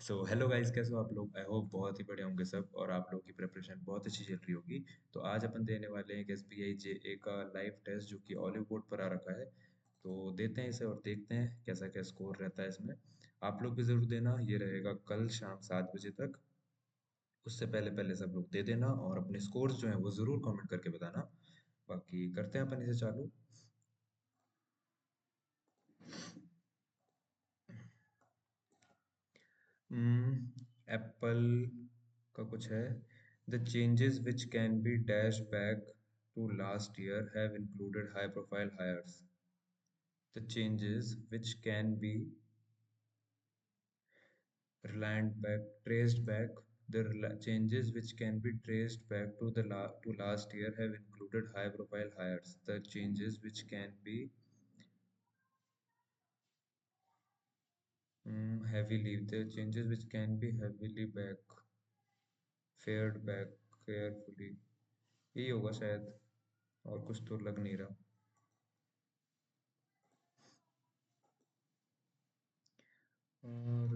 So hello guys, कैसे हो आप लोग? आई होप बहुत ही बढ़िया होंगे सब और आप लोगों की प्रिपरेशन बहुत अच्छी चल रही होगी। तो आज अपन देने वाले हैं एक SBI JA का लाइव टेस्ट जो कि ऑलिव बोर्ड पर आ रखा है। तो देते हैं इसे और देखते हैं कैसा क्या स्कोर रहता है इसमें। आप लोग भी ज़रूर देना, ये रहेगा कल शाम 7 बजे तक। उससे पहले पहले सब लोग दे देना और अपने स्कोर्स जो हैं वो ज़रूर कमेंट करके बताना। बाकी करते हैं अपन इसे चालू। एप्पल का कुछ है। The changes which can be dash back to last year have included high profile hires. The changes which can be reliant back traced back changes which can be traced back to to last year have included high profile hires. The changes which can be heavily the changes which can be heavily back fared back carefully, यही होगा शायद, और कुछ तो लग नहीं रहा। और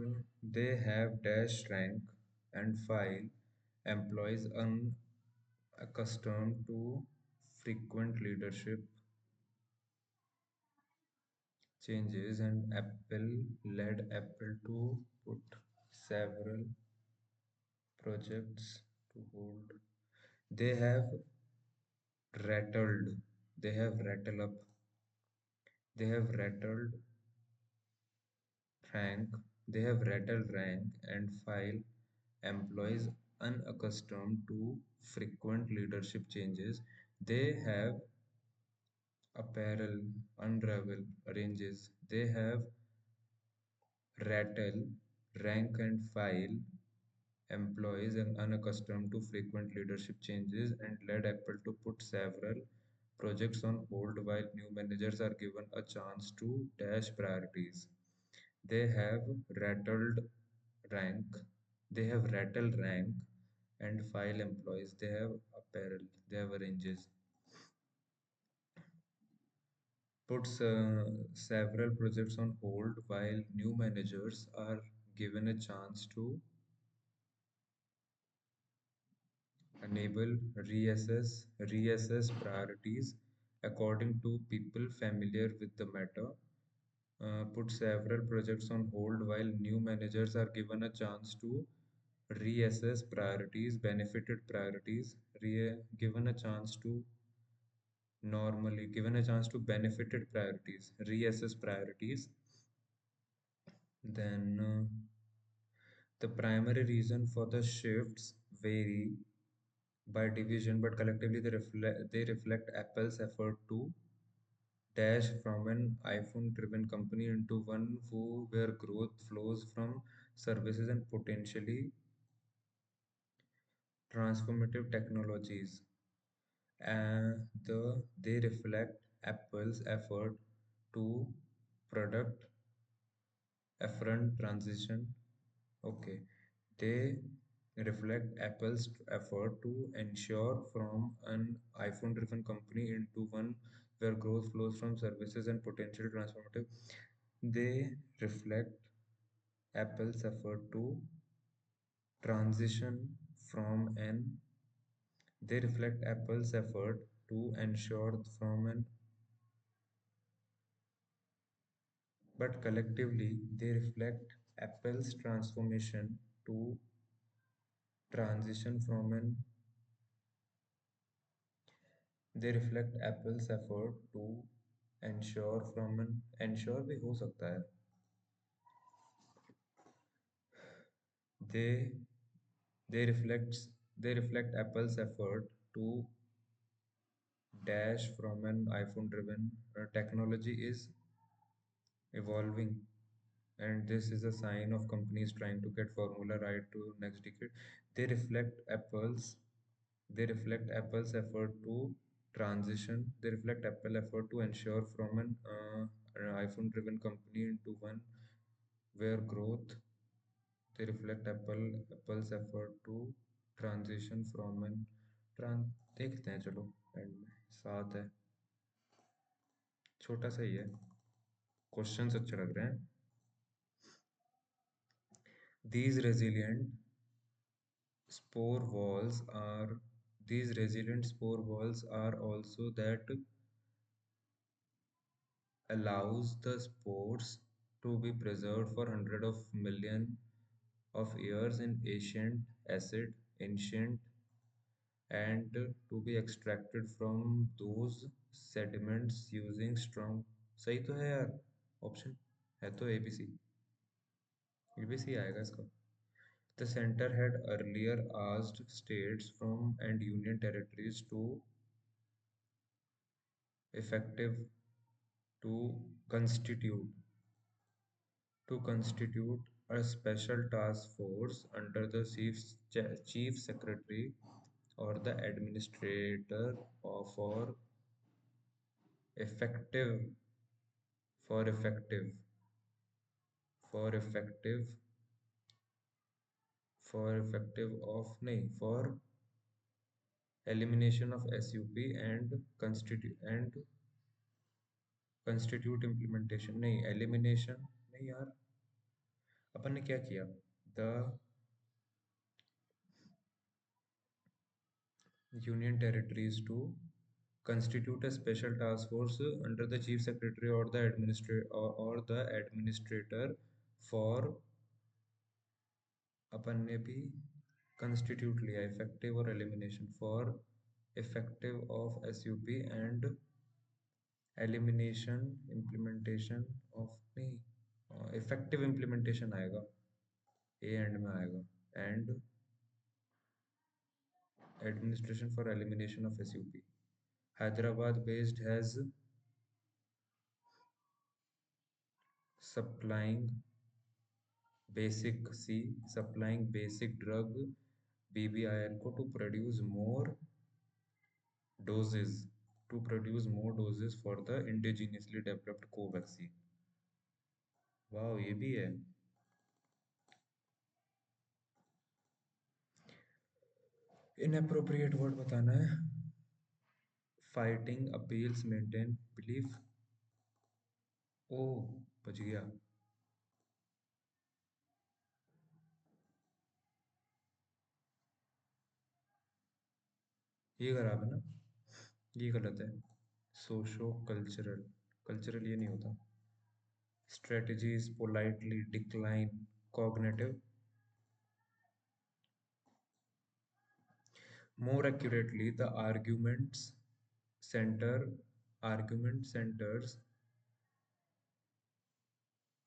they have dash rank and file employees unaccustomed to frequent leadership changes, and Apple led Apple to put several projects to hold. They have rattled, they have rattled up, they have rattled rank, they have rattled rank and file employees unaccustomed to frequent leadership changes. They have apparel, unravel, arranges. They have rattle, rank and file employees and unaccustomed to frequent leadership changes, and led Apple to put several projects on hold while new managers are given a chance to dash priorities. They have rattled rank, they have rattled rank and file employees, they have apparel, they have ranges. Puts several projects on hold while new managers are given a chance to enable reassess priorities according to people familiar with the matter. Put several projects on hold while new managers are given a chance to reassess priorities, benefited priorities, given a chance to given a chance to benefited priorities, reassess priorities. Then the primary reason for the shifts vary by division, but collectively they reflect Apple's effort to dash from an iPhone-driven company into one where growth flows from services and potentially transformative technologies. And they reflect Apple's effort to product afront transition. Okay, they reflect Apple's effort to ensure from an iPhone-driven company into one where growth flows from services and potential transformative. They reflect Apple's effort to transition from an they reflect Apple's effort to ensure from an but collectively they reflect Apple's transformation to transition from an they reflect Apple's effort to ensure भी हो सकता है। they they reflects they reflect Apple's effort to dash from an iPhone driven technology is evolving, and this is a sign of companies trying to get formula right to next decade. They reflect Apple's effort to reflect Apple effort to ensure from an iPhone driven company into one where growth they reflect Apple's effort to transition from an trans देखते हैं चलो and में साथ है, छोटा सा ही है, questions अच्छे लग रहे हैं। These resilient spore walls are these resilient spore walls are also that allows the spores to be preserved for hundred of million of years in ancient and to be extracted from those sediments using strong सही तो है यार option है तो ABC आएगा इसका The center had earlier asked states from and union territories effective to constitute constitute a special task force under the chief secretary or the administrator for effective for effective for effective for elimination of SUP and constitute implementation नहीं elimination नहीं यार अपन ने क्या किया the union territories to constitute a special task force under the chief secretary or the administrator for अपन ने भी constitute लिया effective और elimination for effective of SUP and elimination implementation of नहीं effective implementation आएगा ए एंड में आएगा and administration for elimination of SUP Hyderabad based has supplying supplying basic drug BBIL को doses to produce more doses for the indigenously developed Covaxin. वाह ये भी है inappropriate word बताना है fighting appeals maintain belief ओ बच गया ये खराब है ना ये गलत है सोशो कल्चरल कल्चरल ये नहीं होता strategies politely decline cognitive more accurately the center argument centers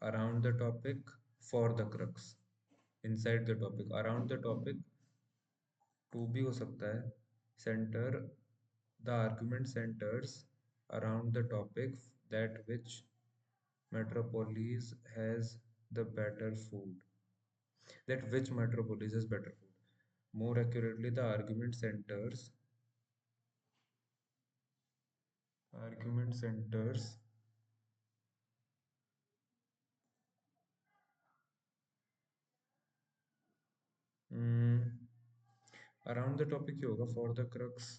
around the topic for the crux inside the topic around the topic to भी हो सकता है center the argument centers around the topic that which metropolis has the better food that which metropolis has better food more accurately the argument centers around the topic ही होगा for the crux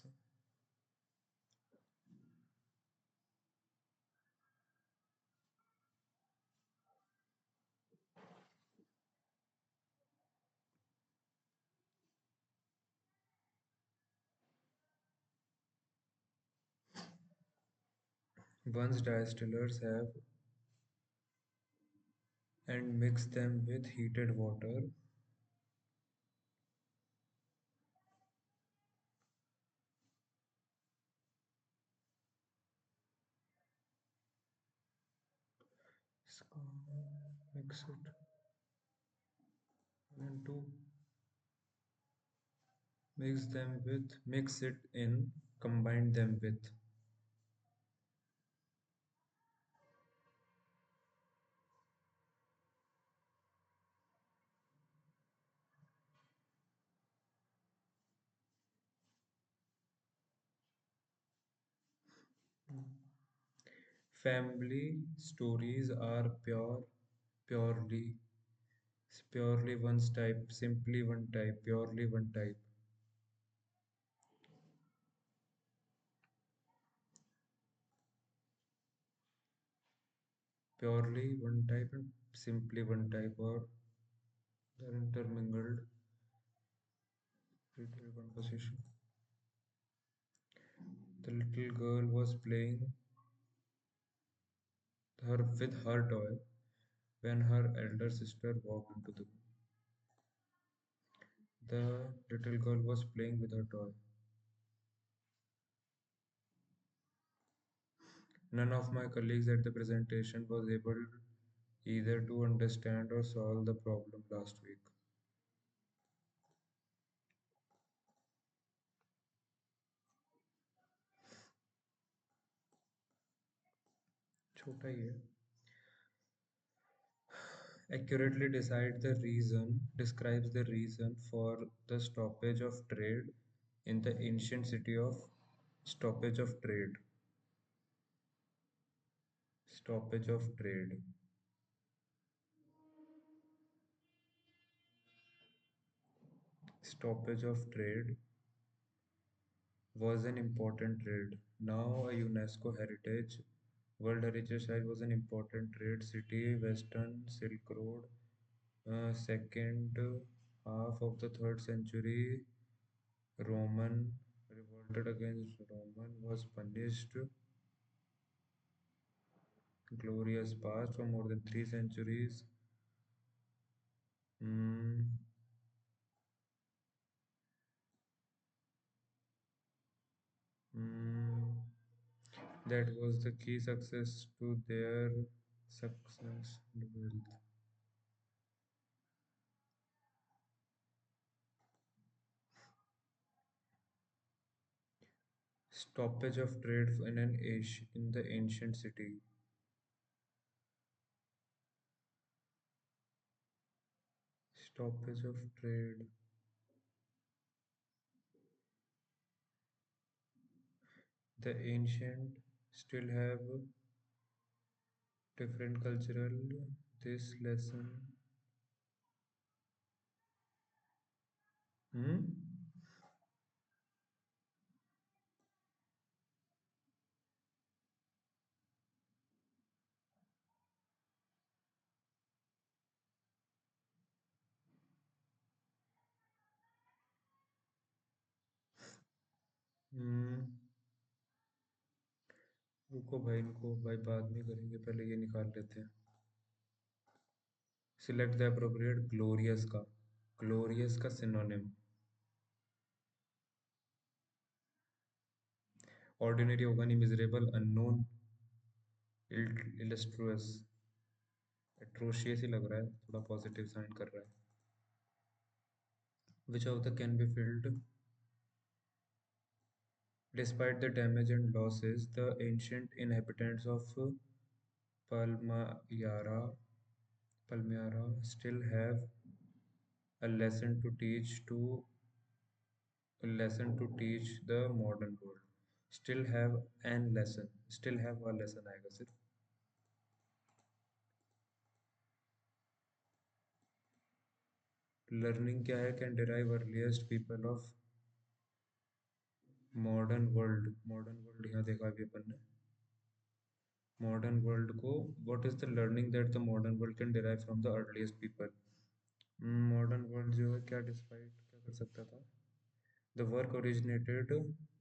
once distillers have and mix them with heated water mix it into mix it in combine them with family stories are purely one type simply one type purely one type purely one type and simply one type or their intermingled retail conversation. The little girl was playing her with her toy when her elder sister walked into the room. The little girl was playing with her toy. None of my colleagues at the presentation was able either to understand or solve the problem last week. छोटा ही है. Accurately describes the reason for the in the ancient city of stoppage of trade. Stoppage of trade. Stoppage of trade was an important trade. Now a UNESCO heritage, World Heritage Site was an important trade city, Western Silk Road, second half of the third century, Roman revolted against Roman was punished. Glorious past for more than 3 centuries. Mm, mm, that was the key success to their success and wealth. Stoppage of trade in the ancient city. Stoppage of trade. The ancient still have different cultural. This lesson. Hmm? Hmm. रुको भाई इनको भाई बाद में करेंगे पहले ये निकाल लेते हैं. Select the appropriate glorious का synonym. Ordinary होगा नहीं, miserable, unknown, illustrious. Atrocious ही लग रहा है, थोड़ा positive sign कर रहा है. Which of the can be filled? Despite the damage and losses, the ancient inhabitants of Palmyra, Palmyra still have a lesson to teach to a lesson to teach the modern world. Still have a lesson आएगा सिर्फ. Learning क्या है? Can derive earliest people of modern world यहाँ देखा अभी अपन ने. Modern world को what is the learning that the modern world can derive from the earliest people? Modern world जो है क्या despite क्या कर सकता था? The work originated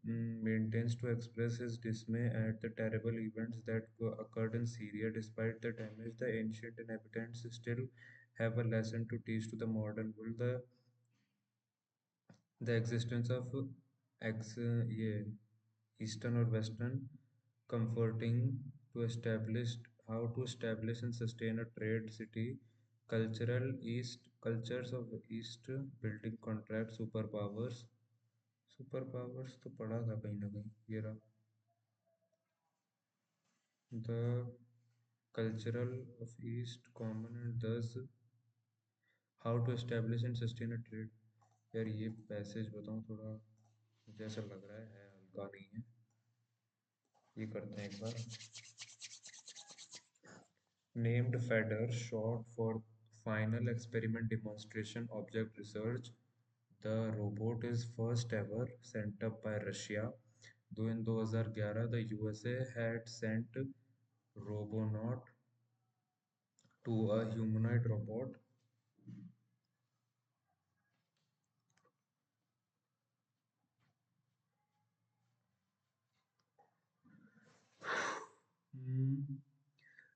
maintains to express his dismay at the terrible events that occurred in Syria. Despite the damage, the ancient inhabitants still have a lesson to teach to the modern world. The existence of ये eastern or western comforting to establish how to establish and sustain a trade city. Cultures of east building contract superpowers तो पढ़ा था कहीं ना कहीं ये रहा. The cultural of east common and thus how to establish and sustain a trade. यार ये पैसेज बताऊं थोड़ा मुझे ऐसा लग रहा है हल्का नहीं है. ये करते हैं एक बार. Named FEDER, short for Final Experiment Demonstration Object Research, the robot is first ever sent up by Russia. Though in 2011 the USA had sent Robonaut to a humanoid robot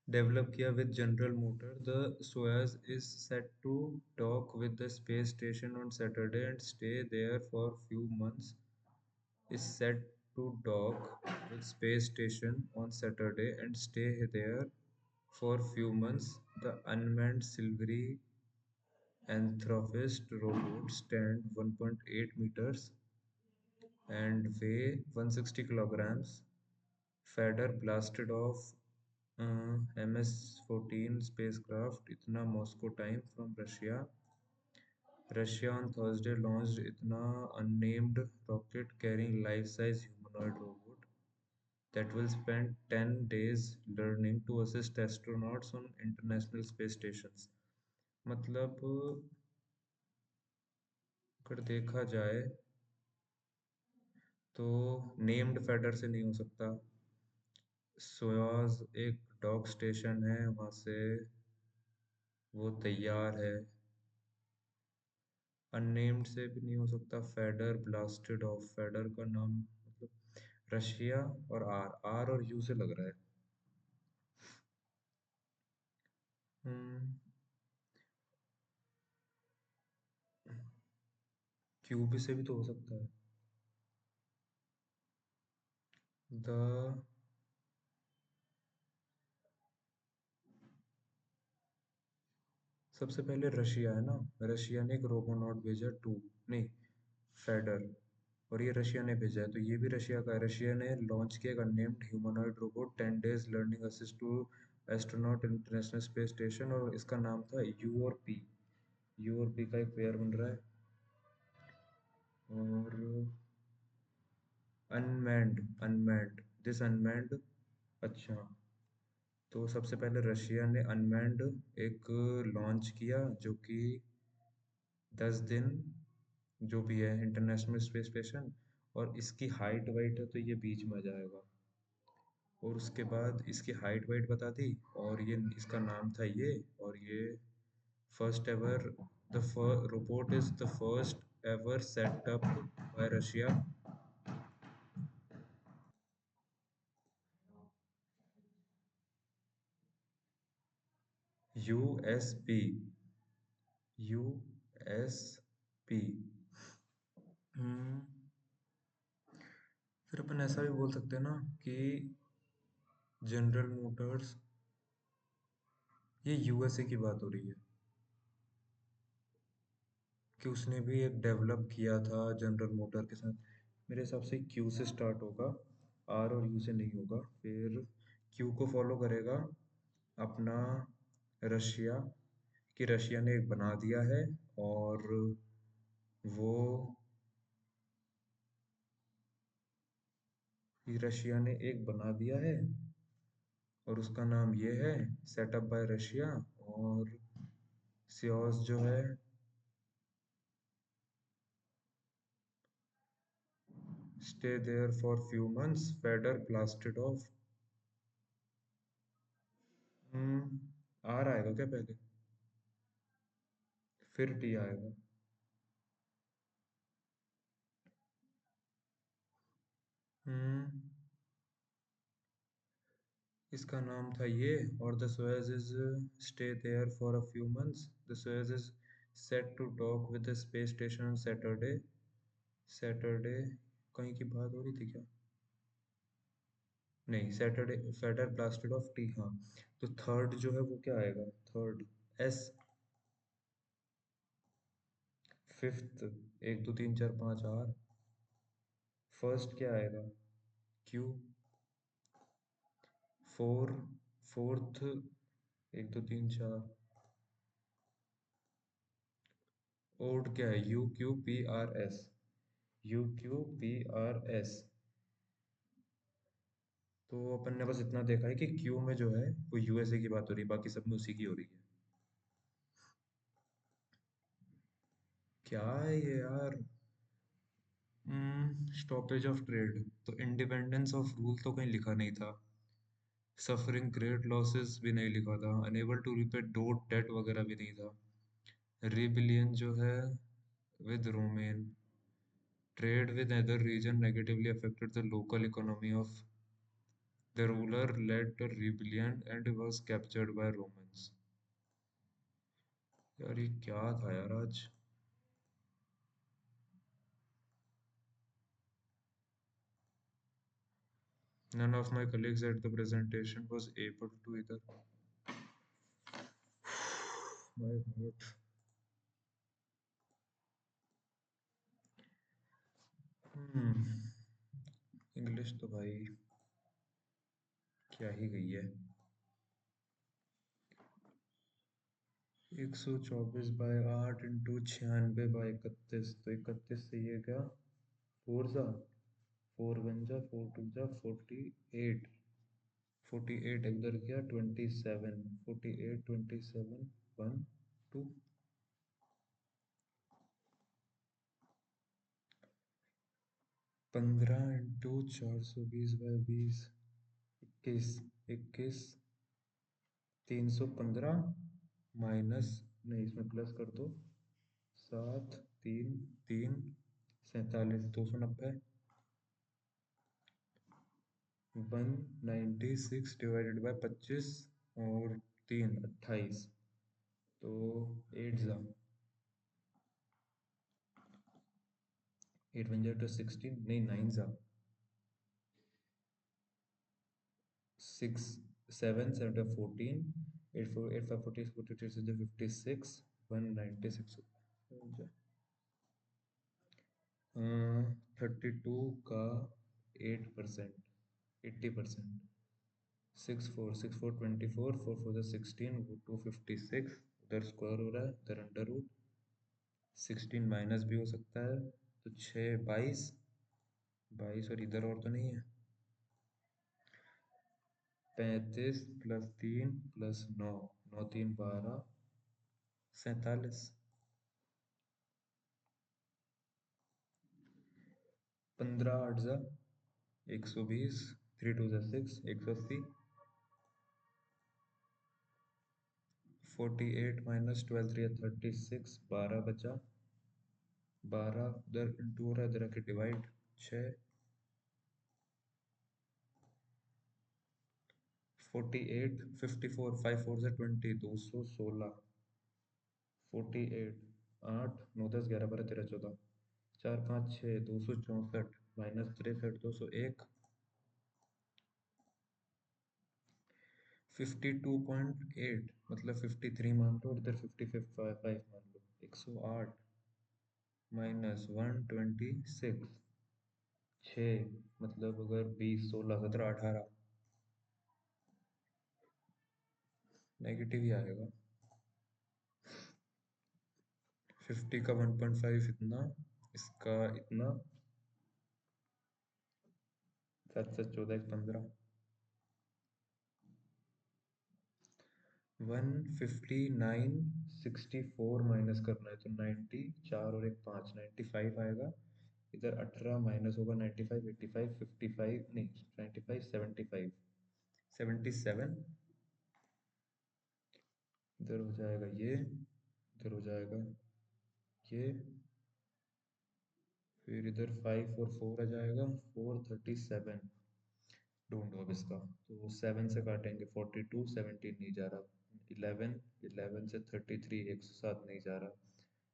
develop किया with General Motor the Soyuz is set to dock with the space station on Saturday and stay there for few months is set to dock with space station on Saturday and stay there for few months. The unmanned Silvery Anthrophist robot stand 1.8 meters and weigh 160 kilograms. Feder blasted off MS-14 spacecraft इतना Moscow time from Russia. Russia on Thursday launched itna unnamed rocket carrying life-size humanoid robot that will spend 10 days learning to assist astronauts on international space stations. मतलब अगर देखा जाए तो named fader से नहीं हो सकता। सोयाज एक डॉक स्टेशन है, वहाँ से वो तैयार है। अननेम्ड से भी नहीं हो सकता। फेडर ब्लास्टेड ऑफ, फेडर का नाम मतलब रशिया और आर, आर और यू से लग रहा है। क्यूब से भी तो हो सकता है। द सबसे पहले रशिया है ना, रशिया ने एक रोबोनॉट भेजा टू, नहीं फेडर, और ये रशिया ने भेजा है तो ये भी रशिया का है। रशिया ने लॉन्च किया एक unnamed humanoid robot 10 days learning assist to astronaut international space station, और इसका नाम था यू और पी। यू और पी का एक पेयर बन रहा है। और अनमैन्ड, अनमैन्ड, दिस अनमैन्ड, अच्छा, तो सबसे पहले रशिया ने अनमैन्ड एक लॉन्च किया जो कि 10 दिन जो भी है इंटरनेशनल स्पेस स्टेशन, और इसकी हाइट वाइट है तो ये बीच में आ जाएगा। और उसके बाद इसकी हाइट वाइट बता दी, और ये इसका नाम था ये, और ये first ever, the robot is the first ever set up by Russia. USP, USP. हम्म, फिर अपन ऐसा भी बोल सकते हैं ना कि जनरल मोटर्स, ये यूएसए की बात हो रही है कि उसने भी एक डेवलप किया था जनरल मोटर के साथ। मेरे हिसाब से क्यू से स्टार्ट होगा, आर और यू से नहीं होगा। फिर क्यू को फॉलो करेगा अपना रशिया, कि रशिया ने एक बना दिया है, और वो कि रशिया ने एक बना दिया है और उसका नाम ये है सेटअप बाय रशिया। और सियोस जो है, stay there for few months, fader blasted off. आर आएगा क्या पहले, फिर टी आएगा। हम्म, इसका नाम था ये, और the Soyuz is stay there for a few months, the Soyuz is set to dock with the space station on Saturday. Saturday कहीं की बात हो रही थी क्या, नहीं सैटरडे, फेडर ब्लास्टेड ऑफ टी, हाँ। तो थर्ड जो है वो क्या आएगा, थर्ड एस। फिफ्थ, एक दो तीन चार पाँच आर। फर्स्ट क्या आएगा, क्यू। फोर, फोर्थ, एक दो तीन चार। ओड क्या है, you Q P R S, you Q P R S. तो अपन ने बस इतना देखा है कि क्यू में जो है वो यूएसए की बात हो रही है, बाकी सब में उसी की हो रही है। क्या है ये यार, स्टॉपेज ऑफ ट्रेड, तो इंडिपेंडेंस ऑफ रूल तो कहीं लिखा नहीं था। सफरिंग ग्रेट लॉसेस भी नहीं लिखा था। अनेबल टू रिपे डोट डेट वगैरह भी नहीं था। रिबिलियन जो है with Roman, trade with other region negatively affected the local economy of The ruler led a rebellion and was captured by Romans. यार ये क्या था यार आज? None of my colleagues at the presentation was able to either. My God. English तो भाई क्या ही गई है। 124/8 इंटू 96/31, तो 31 से ये क्या, 4 जा, 4 1 जा, 4 2 जा, 48, 48 इधर क्या, 27, 48 27 1 2, 15 इंटू 420/20, 21, 21, 315 माइनस, नहीं इसमें प्लस कर दो, 7 3 3, 47, 290, 196 डिवाइडेड बाय 25 और 3 28, तो 8 जा, 8 1 जा तो 16, नहीं 9 जा, 6 7 7 14, 8 4 8 5 40 42 56, 196, 32 का 8%, 80%, 6 4 6 4 24, 4 4 16, 256, उधर स्क्वायर हो रहा है, उधर अंडर रूट, 16 माइनस भी हो सकता है, तो 6 22, 22 और इधर और तो नहीं है, 35 प्लस 3 प्लस 9, 9 3 12, 47, 15 8 जा, 120, 3 2 जा 6, 180, 48 माइनस 12 3 36, 12 बचा, 12 उधर इंटू हो रहा है, इधर आके डिवाइड, 6, 48, 54, 5 4 जा 20, 216, 48, 8 9 10 11 12 13 14, 4 5 6, 264 माइनस 63, 201, 52.8, मतलब 53 मान लो और इधर 55 मान लो, 108 माइनस 126, 6, मतलब अगर 20 16 17 18, नेगेटिव ही आएगा। 50 का 1.5 इतना, इसका इतना, 7 7 14 15, 159 माइनस करना है तो 90, 4 और 1 5, 95 आएगा, इधर 18 माइनस होगा 95, 85 55, नहीं 95 75, 77, इधर हो जाएगा ये, इधर हो जाएगा ये, फिर इधर 5 और 4 आ जाएगा, 437, ढूंढो अब इसका, तो 7 से काटेंगे 42, 17 नहीं जा रहा, 11, 11 से 33, 107 नहीं जा रहा,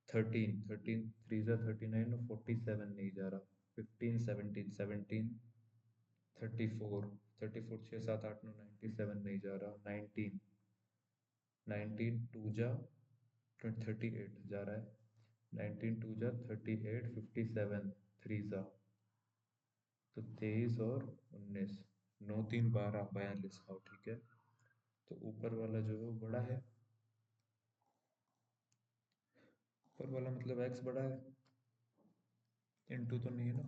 13, 13 3 जा 39 और 47 नहीं जा रहा, 15 17 17, 34, 34 6 7 8 9 97 नहीं जा रहा, 19, 19 2 जा 38 जा रहा है, 19 2 जा 38, 57 3 जा, तो 23 और 19, 9 3 12 42, हाँ ठीक है, तो ऊपर वाला जो है वो बड़ा है, ऊपर वाला मतलब x बड़ा है, इनटू तो नहीं है ना।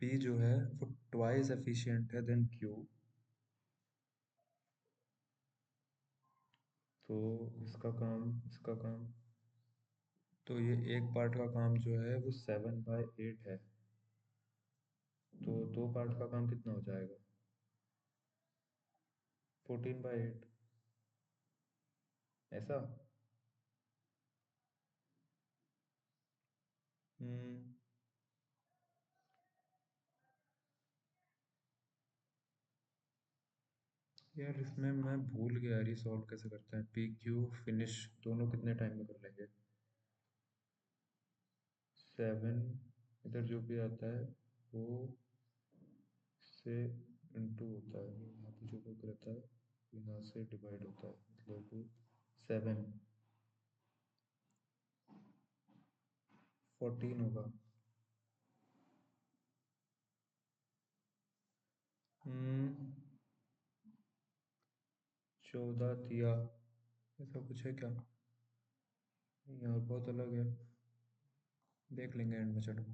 p जो है वो ट्वाइस एफिशिएंट है देन q, तो इसका काम, तो ये एक पार्ट का काम जो है वो 7/8 है, तो दो पार्ट का काम कितना हो जाएगा, 14/8, ऐसा। हम्म यार इसमें मैं भूल गया यार, ये सॉल्व कैसे करते हैं? पी क्यू फिनिश दोनों कितने टाइम में कर लेंगे? 7, इधर जो भी आता है वो से इंटू होता है, यहाँ पे जो लोग रहता है यहाँ से डिवाइड होता है, मतलब 7 14 होगा। 14 दिया, ऐसा कुछ है क्या? नहीं यार, बहुत अलग है, देख लेंगे एंड में, चलो।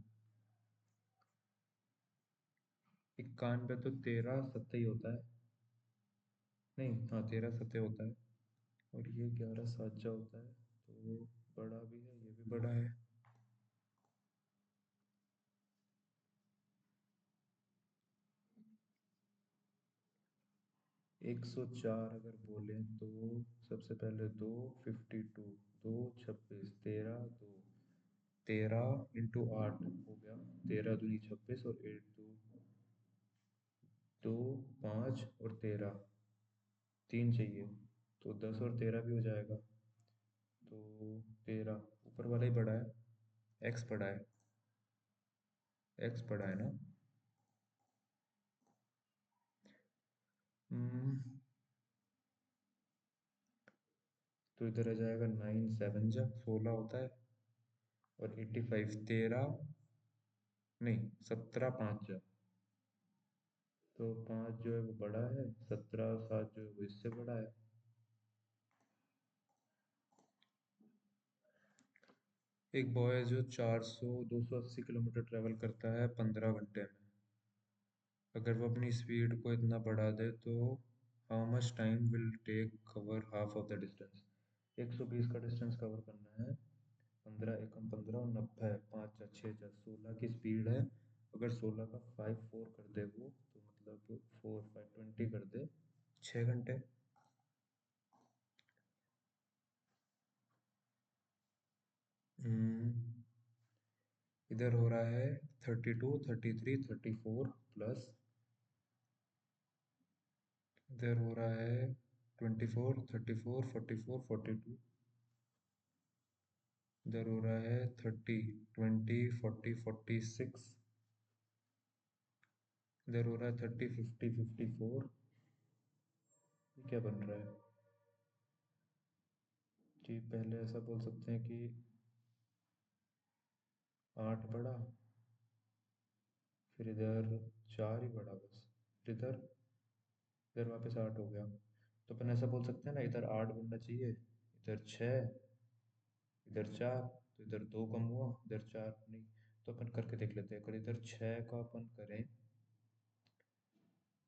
91 तो 13 सत्ते ही होता है। नहीं, हाँ 13 सत्ते होता है। और ये 11 साजा होता है, तो बड़ा भी है, ये भी बड़ा है। 104 अगर बोलें तो सबसे पहले दो, 52, दो 26, 13, दो 13 इंटू 8 हो गया, 13 दूनी 26 और 8 दो, 2 5 और 13, 3 चाहिए, तो 10 और 13 भी हो जाएगा। तो 13, ऊपर वाला ही बड़ा है, एक्स बड़ा है, एक्स बड़ा है ना। हम्म, तो इधर आ जाएगा 9 7 जा 16 होता है, और 85 13, नहीं 17 5 जा, तो 5 जो है वो बड़ा है, 17 7 जो है वो इससे बड़ा है। एक बॉय जो 400 280 किलोमीटर ट्रेवल करता है 15 घंटे में, अगर वो अपनी स्पीड को इतना बढ़ा दे तो how much time will take cover half of the distance? 120 का डिस्टेंस कवर करना है, 15 एकम 15 और 90 5 6 16 की स्पीड है। अगर 16 का 5 4 कर दे वो, तो मतलब 4 5 20 कर दे, 6 घंटे। हम्म, इधर हो रहा है 32 33 34 प्लस, इधर हो रहा है 24 34 44 42, इधर हो रहा है 30 20 40 46, इधर हो रहा है 30 50 54। ये क्या बन रहा है कि पहले ऐसा बोल सकते हैं कि 8 बड़ा, फिर इधर 4 ही बड़ा बस, फिर इधर, इधर वापस 8 हो गया। तो अपन ऐसा बोल सकते हैं ना, इधर 8 बनना चाहिए, इधर 6, इधर 4, तो इधर 2 कम हुआ, इधर 4 नहीं। तो अपन करके देख लेते हैं, अगर इधर 6 का अपन करें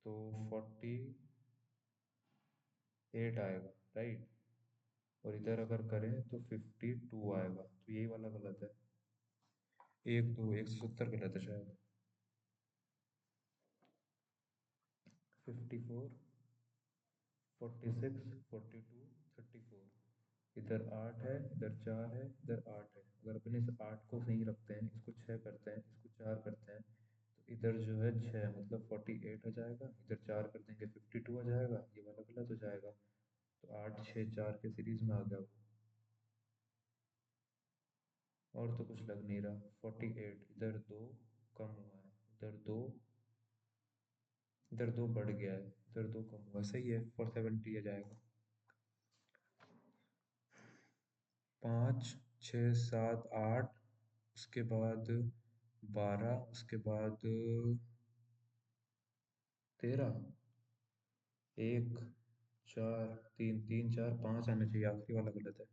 तो 48 आएगा, राइट। और इधर अगर करें तो 52 आएगा, तो यही वाला गलत है। 170 गलत है शायद। 54 46 42 34, इधर 8 है, इधर 4 है, इधर 8 है। अगर अपन इस 8 को सही रखते हैं, इसको 6 करते हैं, इसको 4 करते हैं, तो इधर जो है 6 मतलब 48 आ जाएगा, इधर 4 कर देंगे 52 आ जाएगा, ये वाला गलत हो जाएगा। तो 8 6 4 के सीरीज में आ गया वो। और तो कुछ लग नहीं रहा। 48, इधर 2 कम हुआ है, इधर दो बढ़ गया है, इधर 2 कम हुआ है, सही है, 470 आ जाएगा। 5 6 7 8, उसके बाद 12, उसके बाद 13, 1 4 3 3 4 5 आना चाहिए, आखिरी वाला गलत है।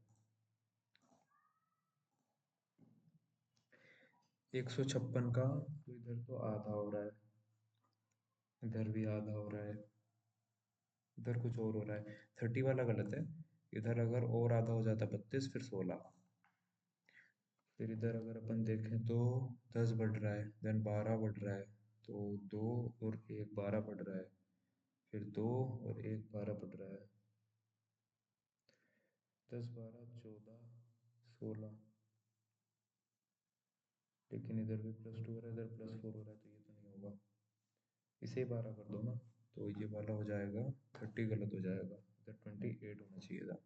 156 का तो इधर तो आधा हो रहा है, इधर भी आधा हो रहा है, इधर कुछ और हो रहा है, 30 वाला गलत है। इधर अगर और आधा हो जाता 32, फिर 16, फिर इधर अगर अपन देखें तो 10 बढ़ रहा है, देन 12 बढ़ रहा है, तो 2 और 1 12 बढ़ रहा है, फिर 2 और 1 12 बढ़ रहा है, 10 12 14 16, लेकिन इधर भी +2 हो रहा है, इधर +4 हो रहा है, तो ये तो नहीं होगा। इसे 12 कर दो ना, तो ये वाला हो जाएगा 30, गलत हो जाएगा, इधर 28 होना चाहिए था।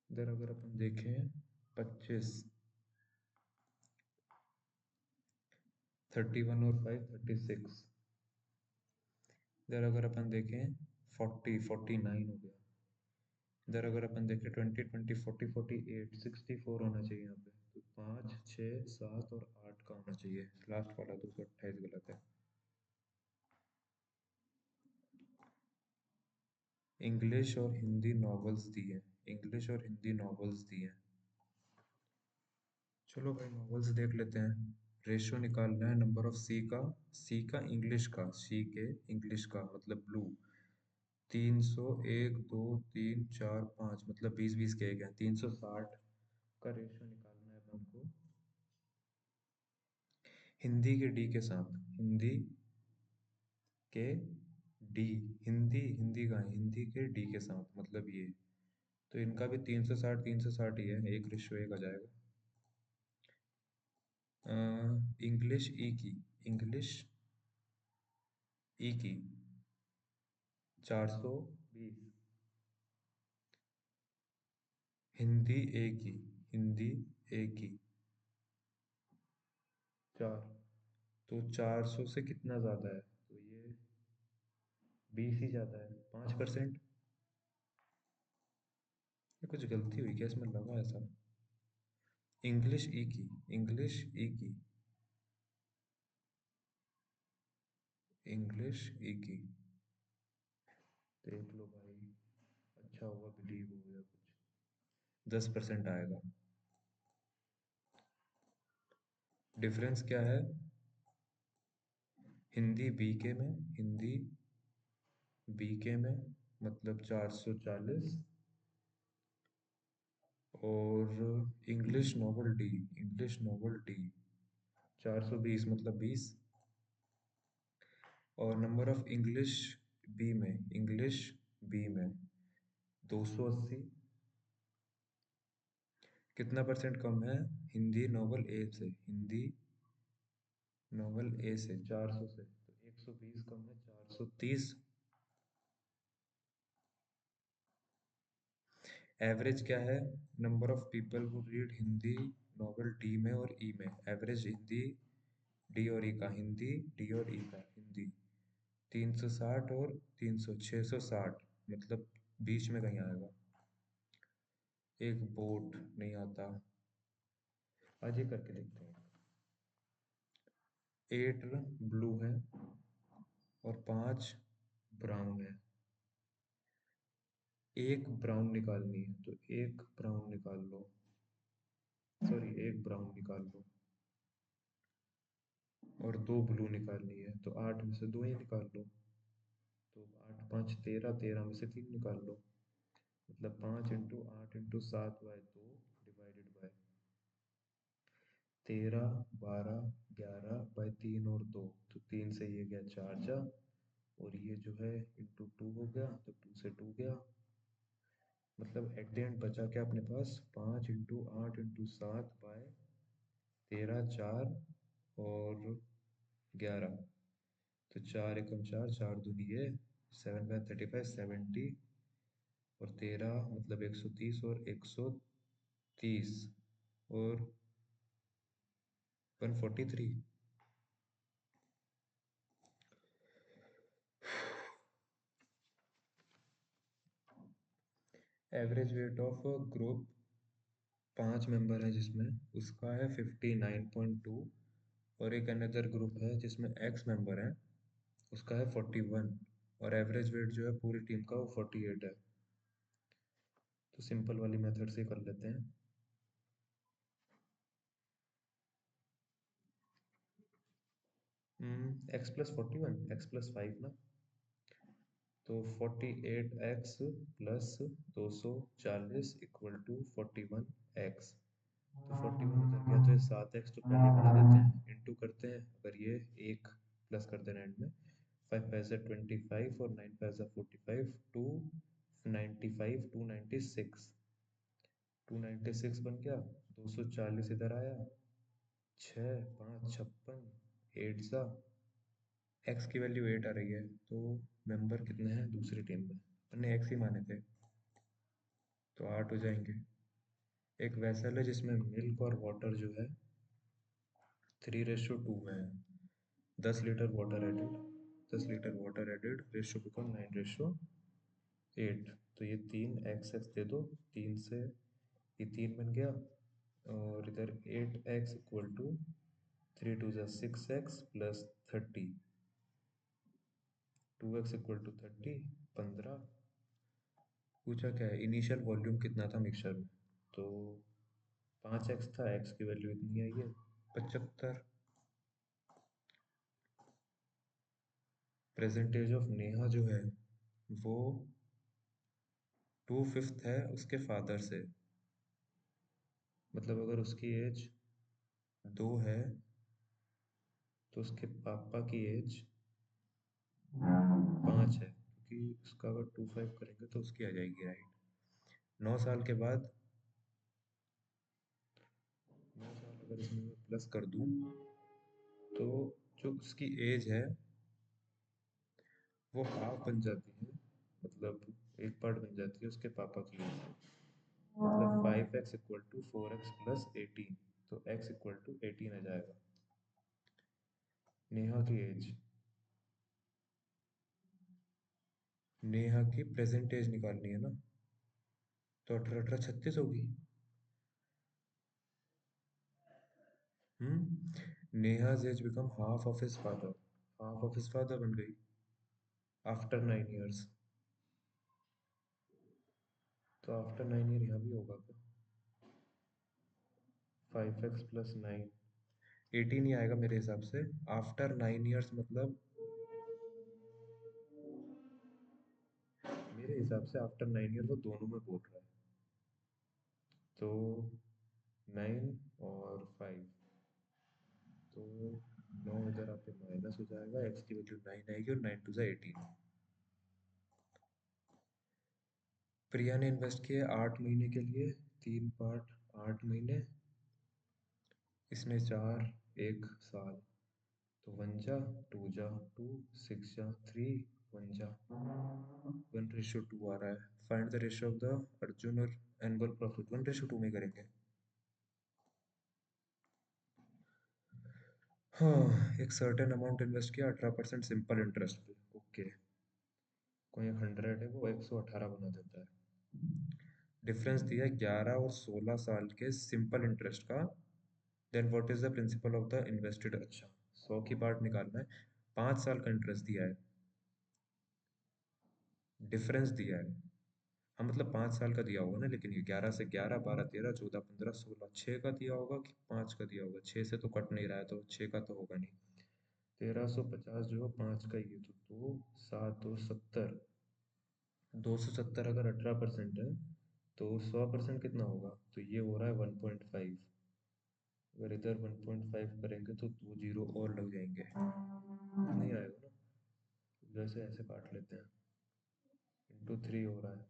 इधर अगर अपन देखें 25, 31 और 5 36। इधर अगर अपन देखें 40 49 हो गया। इधर अगर अपन देखें 20 20 40 48 64 होना चाहिए यहाँ पे। तो 5 6 7 और 8 का होना चाहिए, लास्ट वाला 228 गलत है। इंग्लिश और हिंदी नॉवेल्स दी हैं, इंग्लिश और हिंदी नॉवेल्स दी हैं। चलो भाई नॉवेल्स देख लेते हैं। रेशियो निकालना है नंबर ऑफ सी का, सी का इंग्लिश का, सी के इंग्लिश का मतलब ब्लू। 300 1 2 3 4 5 मतलब 20 20 के एक है, 360 का रेशियो निकालना है अपन को हिंदी के डी के साथ। हिंदी के डी, हिंदी हिंदी का है, हिंदी के डी के साथ मतलब ये। तो इनका भी 360 360 ही है, एक रेशियो एक आ जाएगा। इंग्लिश ई की, इंग्लिश ई की 420। हिंदी ए की, हिंदी ए की 4। तो 400 से कितना ज़्यादा है, तो ये 20 ही ज़्यादा है, 5%। ये कुछ गलती हुई क्या इसमें, लगा ऐसा। इंग्लिश ई की, इंग्लिश ई की, इंग्लिश ई की देख लो भाई, अच्छा हुआ बिलीव हो गया कुछ। 10% आएगा। डिफरेंस क्या है, हिंदी बीके में, हिंदी बीके में मतलब 440, और English novel D, English novel D 420 मतलब 20। और नंबर ऑफ इंग्लिश बी में, इंग्लिश बी में 280। कितना परसेंट कम है हिंदी नोवेल ए से, हिंदी नोवेल ए से 400 से, तो 120 कम है 430। एवरेज क्या है, number of people who read Hindi novel D में और ई में। एवरेज हिंदी डी और ई का, हिंदी डी और ई का, हिंदी 360 और 300 660 मतलब बीच में कहीं आएगा। एक बोट नहीं आता, आज ये करके देखते हैं। 8 ब्लू है और 5 ब्राउन है। एक ब्राउन निकालनी है, तो एक ब्राउन निकाल लो, सॉरी एक ब्राउन निकाल लो। और 2 ब्लू निकालनी है, तो 8 में से 2 ही निकाल लो। तो 8 5 13, 13 में से 3 निकाल लो, मतलब 5 इंटू 8 इंटू 7/2 डिवाइडेड बाय 13 12 11/3 और 2। तो 3 से ये गया 4 जा, और ये जो है इंटू 2 हो गया, तो 2 से 2 गया। मतलब एट द एंड बचा क्या अपने पास, 5 इंटू 8 इंटू 7/13 4 और 11। तो 4 एकम 4, 4 दूनी ये 7/35 70, और 13 मतलब 130 और 130 और 143। Average weight of group 5 member है जिसमें, उसका है 59.2। और एक अनदर ग्रुप है जिसमें एक्स मेंबर है, उसका है 41। और एवरेज वेट जो है पूरी टीम का वो 48 है। तो सिंपल वाली मेथड से कर लेते हैं। एक्स प्लस 41, एक्स प्लस 5 ना, तो 48x plus 240 equal to 41x। तो 41 उधर गया, तो ये 7x तो पहले बना देते हैं, इंटू करते हैं, अगर ये एक प्लस कर देना एंड में। 5 5 25 और 9 5 45, 295 296, 296 बन गया। 240 इधर आया, 6 5 56, 8 सा एक्स की वैल्यू 8 आ रही है, तो मेंबर कितने हैं दूसरी टीम में? अपन ने एक्स ही माने थे, तो 8 हो जाएंगे। एक वेसल है जिसमें मिल्क और वाटर जो है 3:2 में है। 10 litre water added, 10 litre water added, ratio become 9:8। तो ये 3 एक्स दे दो, 3 से ये 3 बन गया, और इधर 8x equal to 3 2 6x plus 30, 2x equal to 30, 15। पूछा क्या है, इनिशियल वॉल्यूम कितना था मिक्सचर में, तो 5x था, x की वैल्यू इतनी आई है 75। प्रेजेंटेज ऑफ नेहा जो है वो 2/5 है उसके फादर से। मतलब अगर उसकी एज 2 है तो उसके पापा की एज 5 है, क्योंकि उसका अगर 2/5 करेंगे तो उसकी आ जाएगी, राइट। 9 साल के बाद, 9 साल अगर इसमें मैं प्लस कर दूं, तो जो उसकी एज है वो हाफ बन जाती है, मतलब एक पार्ट बन जाती है उसके पापा की एज से। मतलब 5x equal to 4x plus 18, तो x इक्वल टू 18 आ जाएगा। नेहा की एज, नेहा की प्रेजेंट एज निकालनी है ना, तो 18 18 36 होगी। Neha's age become half of his father, half of his father बन गई आफ्टर 9 इयर्स। तो आफ्टर 9 ईयर यहाँ भी होगा क्या? 5x प्लस 9, 18 ही आएगा मेरे हिसाब से। आफ्टर 9 इयर्स मतलब, मेरे हिसाब से आफ्टर 9 ईयर वो दोनों में बोल रहा है, तो 9 और 5, तो 9 इधर आके माइनस हो जाएगा, एक्स की वैल्यू 9 आएगी, और 9 2 18। प्रिया ने इन्वेस्ट किए 8 महीने के लिए, 3 पार्ट 8 महीने, इसने 4, 1 साल, तो 1 जा 2 जा 2, 6 जा 3, 1 जा 1:2 आ रहा है। Find the ratio of the Arjun और एनुअल प्रॉफिट, 1:2 में करेंगे। हाँ, एक सर्टेन अमाउंट इन्वेस्ट किया, 18% सिंपल इंटरेस्ट पे, ओके। कोई 100 है वो 118 बना देता है। डिफरेंस दिया है 11 और 16 साल के सिंपल इंटरेस्ट का। Then what is the principal of the invested, अच्छा 100 की पार्ट निकालना है। 5 साल का इंटरेस्ट दिया है, डिफरेंस दिया है। हाँ मतलब 5 साल का दिया होगा ना, लेकिन ये 11 से 11, 12 13 14 15 16, 6 का दिया होगा कि 5 का दिया होगा, 6 से तो कट नहीं रहा है, तो 6 का तो होगा नहीं। 1350 जो है 5 का ही है, तो 2 7 2 70, 270 अगर 18% है, तो 100% कितना होगा, तो ये हो रहा है 1.5। अगर इधर 1.5 करेंगे तो 2 जीरो और लग जाएंगे, नहीं आएगा ना। जैसे ऐसे काट लेते हैं, इंटू 3 हो रहा है,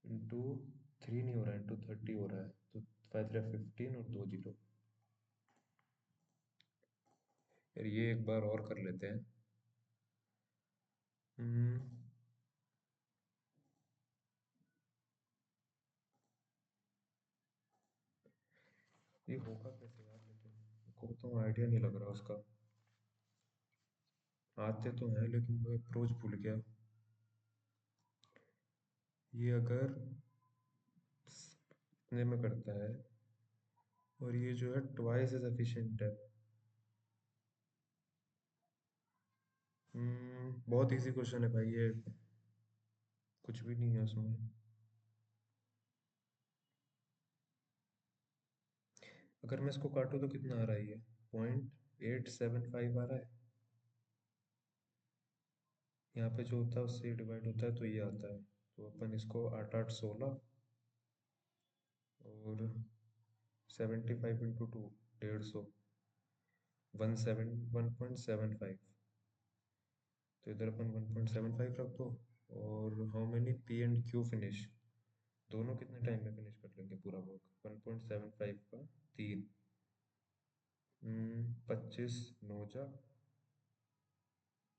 इंटू 3 नहीं हो रहा है, इंटू 30 हो रहा है, तो 5 3 15 और 2 जीरो। यार ये एक बार और कर लेते हैं। हम्म, ये होगा कैसे यार, लेकिन को तो आइडिया नहीं लग रहा उसका। आते तो हैं लेकिन वो अप्रोच भूल गया। ये अगर इतने में करता है, और ये जो है ट्वाइस एज एफिशिएंट है। बहुत इजी क्वेश्चन है भाई ये, कुछ भी नहीं है उसमें। अगर मैं इसको काटूँ तो कितना आ रहा है ये, 0.875 आ रहा है। यहाँ पे जो होता है उससे डिवाइड होता है तो ये आता है, तो अपन इसको 8 8 16, और 75 × 2, 150, 1.75। तो इधर अपन 1.75 रख दो। और how many P and Q finish, दोनों कितने टाइम में फिनिश कर लेंगे पूरा वर्क, 1.75 का 3, 25 9 जा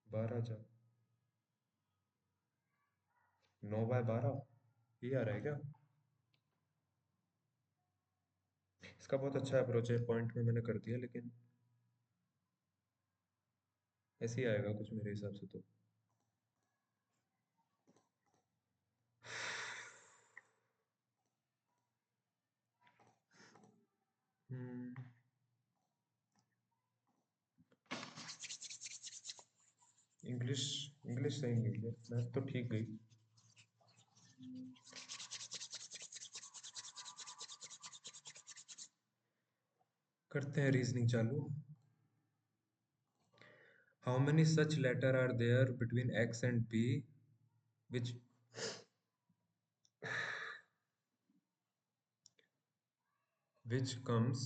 12 जा। 9/12 ये आ रहा है क्या? इसका बहुत अच्छा अप्रोच है, पॉइंट में मैंने कर दिया, लेकिन ऐसे ही आएगा कुछ मेरे हिसाब से तो। हम्म। इंग्लिश। इंग्लिश सही गई है, मैथ तो ठीक गई। करते हैं रीजनिंग चालू। How many such letter are there between X and B which comes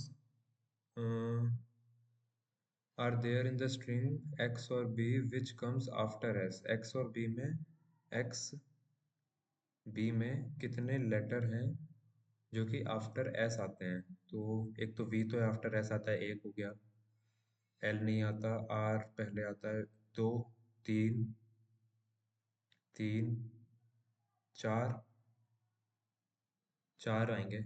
are there in the string X और B which comes after S. X और बी में, एक्स बी में कितने लेटर हैं जो कि आफ्टर एस आते हैं? तो एक तो वी तो है, आफ्टर एस आता है, एक हो गया। एल नहीं आता, आर पहले आता है, दो, तीन, तीन, चार, चार आएंगे।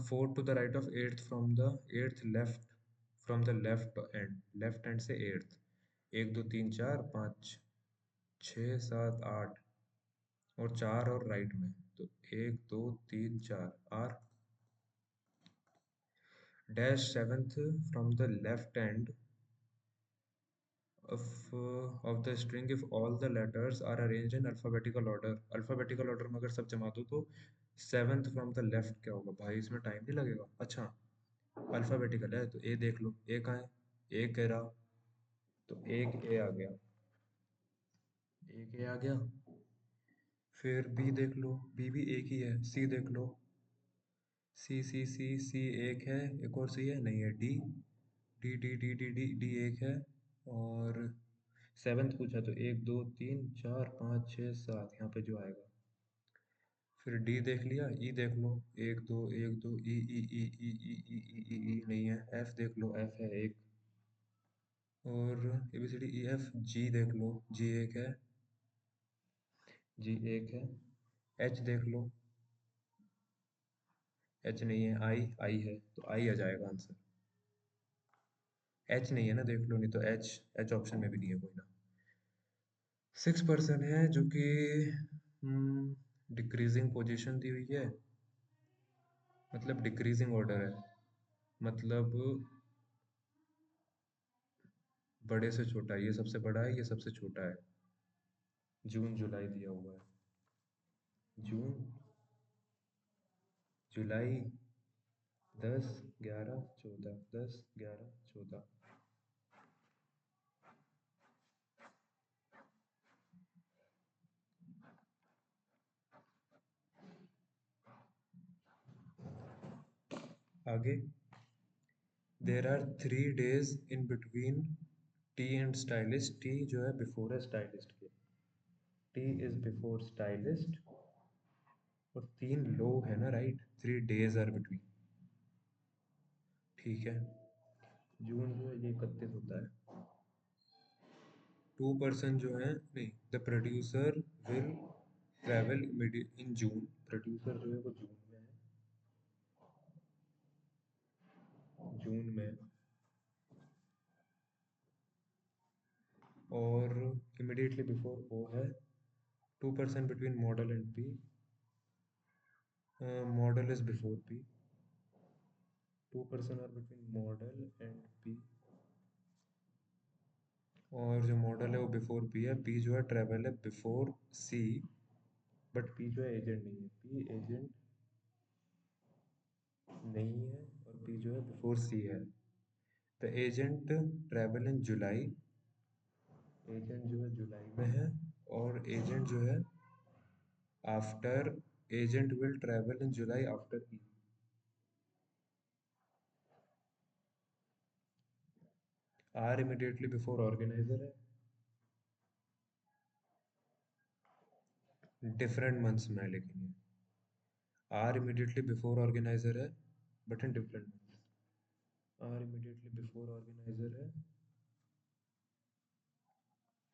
Four to the right of eighth from the eighth left, from the left end से एट्थ। एक दो तीन चार पाँच छः सात आठ, और चार और राइट में, तो एक दो तीन चार R dash seventh from the left end of the string if all the letters are arranged in alphabetical order। Alphabetical order में अगर सब जमा दो तो सेवेंथ फ्रॉम द लेफ्ट क्या होगा भाई? इसमें टाइम नहीं लगेगा। अच्छा, अल्फाबेटिकल है तो ए देख लो, ए कहाँ है? ए कह रहा, तो एक ए आ गया, एक ए आ गया। फिर बी देख लो, बी भी एक ही है। सी देख लो, सी सी सी सी एक है, एक और सी है नहीं है। D D D D D D D एक है। और सेवेंथ पूछा तो एक दो तीन चार पाँच छः सात, यहाँ पे जो आएगा। फिर डी देख लिया, ई देख लो, एक दो ई ई ई ई ई ई ई ई ई नहीं है। एफ देख लो, एफ है एक। और A B C D E F, G देख लो, जी एक है, जी एक है। एच देख लो, एच नहीं है। आई, आई है तो आई आ जाएगा आंसर। एच नहीं है ना, देख लो, नहीं तो एच, एच ऑप्शन में भी नहीं है कोई ना। 6% है जो कि डिक्रीजिंग पोजीशन दी हुई है, मतलब डिक्रीजिंग ऑर्डर है, मतलब बड़े से छोटा। ये सबसे बड़ा है, ये सबसे छोटा है। जून जुलाई दिया हुआ है। जून जुलाई 10 11 14, 10 11 14। आगे, there are 3 days in between T and stylist. T जो है बिफोर है स्टाइलिस्ट के, टी इज बिफोर स्टाइलिस्ट। और 3 लोग है ना, राइट? 3 days आर बिटवीन, ठीक है। जून जो है ये 31 होता है। 2% जो है, नहीं, the producer will travel in June. Producer जो है वो जून में है, जून में। और इमिडिएटली बिफोर ओ है। 2% between model and P, model is before P. 2% are between model and P, और जो मॉडल है वो बिफोर पी है। पी जो है ट्रैवल है बिफोर सी, बट पी जो है एजेंट नहीं है, पी एजेंट नहीं है। और पी जो है बिफोर सी है। The agent travel in July, agent जो है जुलाई में है। और एजेंट जो है after, agent will travel in July after E. R immediately before organiser है, डिफरेंट मंथ्स में है लेकिन ये। आर इमिडिएटली बिफोर ऑर्गेनाइजर है, but in different months. R immediately before organiser है,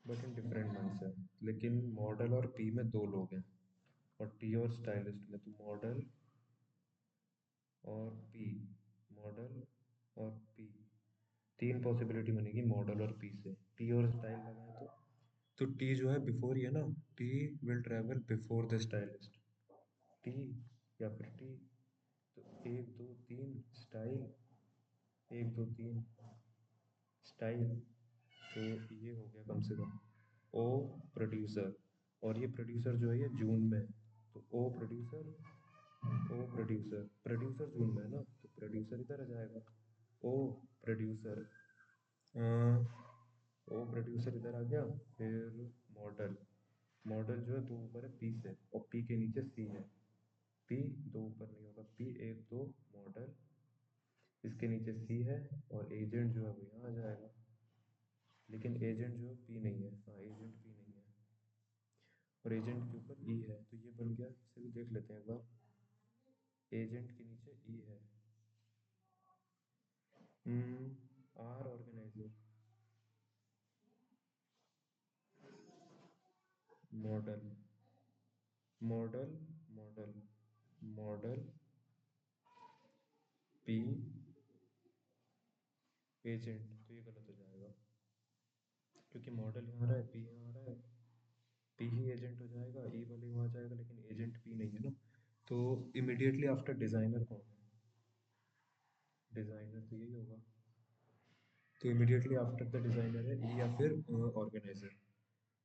बट इन डिफरेंट मंथ्स है। लेकिन मॉडल और पी में दो लोग हैं, और टी और स्टाइलिस्ट में तो मॉडल और पी, मॉडल और पी, तीन पॉसिबिलिटी बनेगी मॉडल और पी से। टी और स्टाइल लगाए तो टी जो है बिफोर ही है ना, T will travel before the stylist, T या फिर टी। तो एक दो तीन स्टाइल, एक दो तीन स्टाइल, तो ये हो गया कम से कम ओ प्रोड्यूसर। और ये प्रोड्यूसर जो है ये जून में है, तो ओ प्रोड्यूसर, ओ प्रोड्यूसर, प्रोड्यूसर जून में है ना, तो प्रोड्यूसर इधर आ जाएगा। ओ प्रोड्यूसर, ओ प्रोड्यूसर इधर आ गया। फिर मॉडल, मॉडल जो है दो ऊपर है पी से, और पी के नीचे सी है। पी दो ऊपर नहीं होगा, पी एक दो मॉडल, इसके नीचे सी है, और एजेंट जो है वो यहाँ आ जाएगा। लेकिन एजेंट जो है पी नहीं है, हाँ एजेंट पी नहीं है, और एजेंट के ऊपर ई है, तो ये बन गया। इसे भी देख लेते हैं एक बार, एजेंट के नीचे ई है। R organiser, model, model, model, model P agent, तो ये गलत हो जाएगा, क्योंकि मॉडल यहाँ आ रहा है, पी यहाँ आ रहा है, पी ही एजेंट हो जाएगा, ई वाले वहाँ जाएगा, लेकिन एजेंट पी नहीं है ना। तो इमिडिएटली आफ्टर डिजाइनर कौन है? डिजाइनर तो यही होगा, तो इमिडिएटली आफ्टर द डिजाइनर है ई या फिर ऑर्गेनाइजर।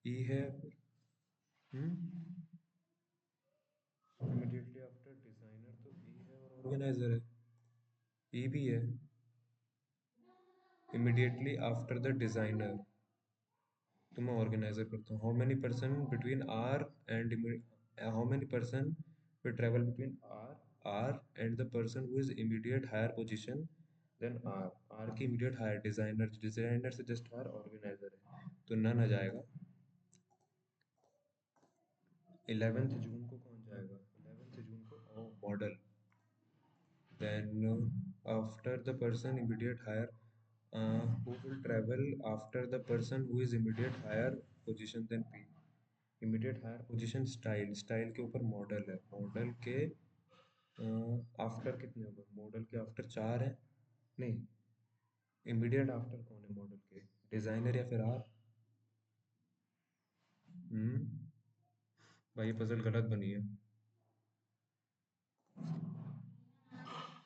ई है, इमिडिएटली आफ्टर डिजाइनर तो ई है और ऑर्गेनाइजर है, ई भी है। इमिडिएटली आफ्टर द डिजाइनर, तो मैं ऑर्गेनाइजर करता हूँ। How many person between R and, how many person will travel between R and the person who is immediate higher position than R की immediate higher, डिजाइनर से just higher organiser है, तो none आ जाएगा। 11th जून को कौन जाएगा? 11th जून को model, then after the person immediate higher, who will travel after the person who is immediate higher position than P, immediate higher position style, style के ऊपर model है, मॉडल के आफ्टर कितने हो गए? मॉडल के आफ्टर चार है, नहीं, इमीडिएट आफ्टर कौन है मॉडल के? डिजाइनर या फिर आर? हम्म, भाई ये पजल गलत बनी है,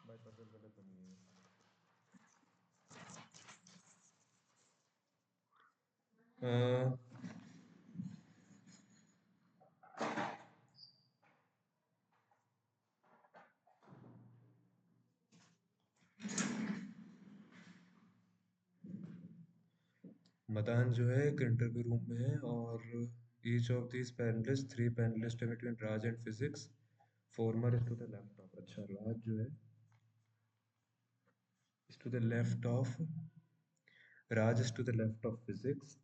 भाई पजल गलत बनी है। अ, मदान जो है एक इंटरव्यू रूम में है, और each of this panelist, three panelist है between Raj and physics, former is to the laptop. अच्छा, राज जो है is to the left of, Raj is to the left of physics,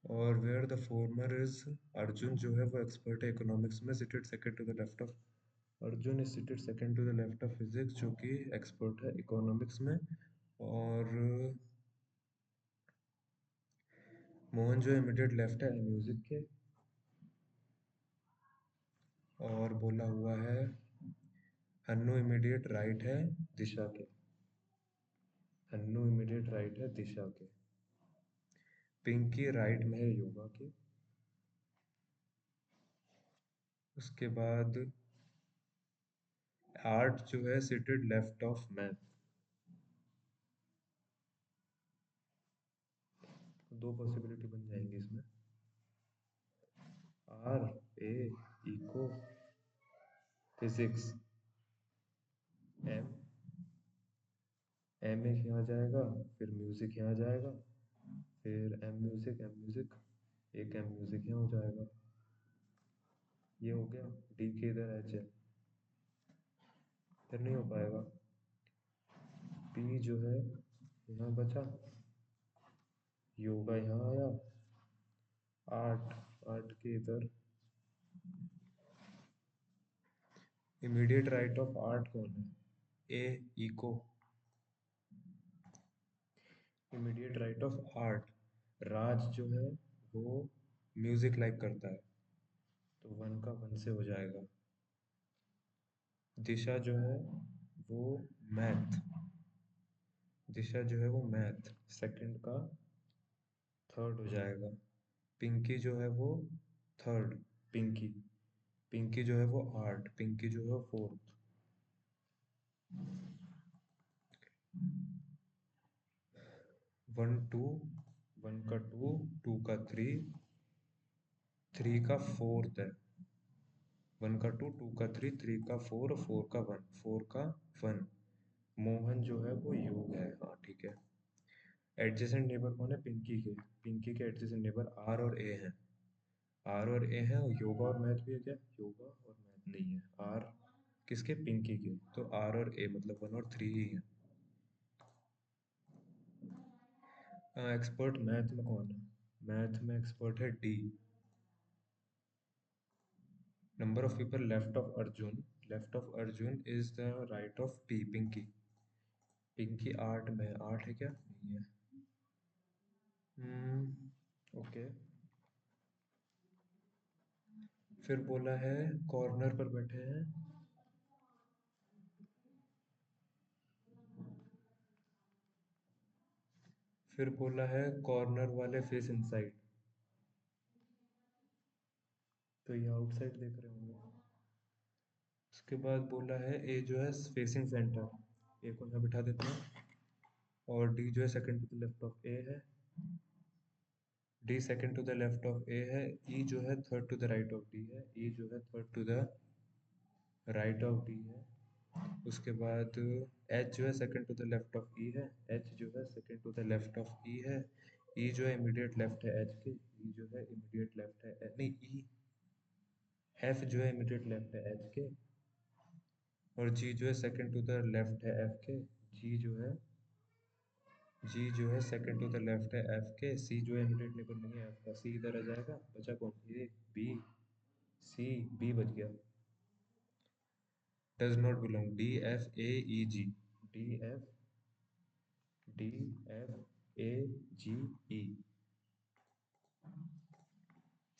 और where the former is, Arjun जो है वो एक्सपर्ट है इकोनॉमिक्स में, seated second to the left of, Arjun is seated second to the left of physics, जो कि expert है economics में। और मोहन जो है इमीडिएट लेफ्ट है म्यूजिक के, और बोला हुआ है हन्नू इमीडिएट राइट है दिशा के, हन्नू इमीडिएट राइट है दिशा के, पिंकी राइट में है योगा के, उसके बाद आर्ट जो है सिटेड लेफ्ट ऑफ मैथ। दो पॉसिबिलिटी बन जाएंगी इसमें, R A eco physics, M, M एक यहाँ जाएगा, फिर म्यूजिक यहाँ जाएगा, फिर एम म्यूजिक, एक एम म्यूजिक यहाँ हो जाएगा, ये हो गया। डी के इधर एच है, फिर नहीं हो पाएगा। पी जो है यहाँ बचा, योगा यहाँ आया, आर्ट, आर्ट के इधर, इमीडिएट राइट ऑफ आर्ट कौन है? A eco, immediate right of art, Raj जो है वो म्यूजिक लाइक करता है, तो वन का वन से हो जाएगा। दिशा जो है वो मैथ, दिशा जो है वो मैथ, सेकंड का थर्ड हो जाएगा। पिंकी जो है वो थर्ड, पिंकी, पिंकी जो है वो आर्ट, पिंकी जो है फोर्थ। वन टू, वन का टू, टू का थ्री, थ्री का फोर्थ है। वन का टू, टू का थ्री, थ्री का फोर, फोर का वन, फोर का वन। मोहन जो है वो योग है, हाँ ठीक है। एडजेसेंट नेबर कौन है? पिंकी के, पिंकी के एडजेसेंट नेबर आर और ए हैं। आर और ए है, और योगा और मैथ भी है क्या? योगा और मैथ नहीं है। आर किसके? पिंकी के, तो आर और ए मतलब वन और थ्री ही है। एक्सपर्ट मैथ में कौन है? मैथ में एक्सपर्ट है D. Number of people left of Arjun, left of Arjun is the right of P, Pinky. Pinky art में, आर्ट है क्या? नहीं है। ओके। फिर बोला है कॉर्नर पर बैठे हैं, फिर बोला है कॉर्नर वाले फेस इनसाइड, तो ये आउटसाइड देख रहे होंगे। उसके बाद बोला है ए जो है फेसिंग सेंटर, ए को यहाँ बिठा देते हैं। और डी जो है second to the left of A है, D second to the left of A है। ई जो है third to the right of D है, ई जो है third to the right of D है। उसके बाद एच जो है second to the left of E है, एच जो है second to the left of E है। ई जो है इमीडिएट लेफ्ट है एच के, ई जो है इमीडिएट लेफ्ट है नहीं ई, एफ जो है इमीडिएट लेफ्ट है एच के। और जी जो है सेकंड टू द लेफ्ट है एफ के, जी जो है, जी जो है सेकंड टू द लेफ्ट है एफ के। सी जो है इमीडिएट नेबर नहीं है एफ का, सी इधर आ जाएगा। बचा कौन? ए बी, सी, बी बच गया। Does not belong, D F A E G, D F, D F A G E.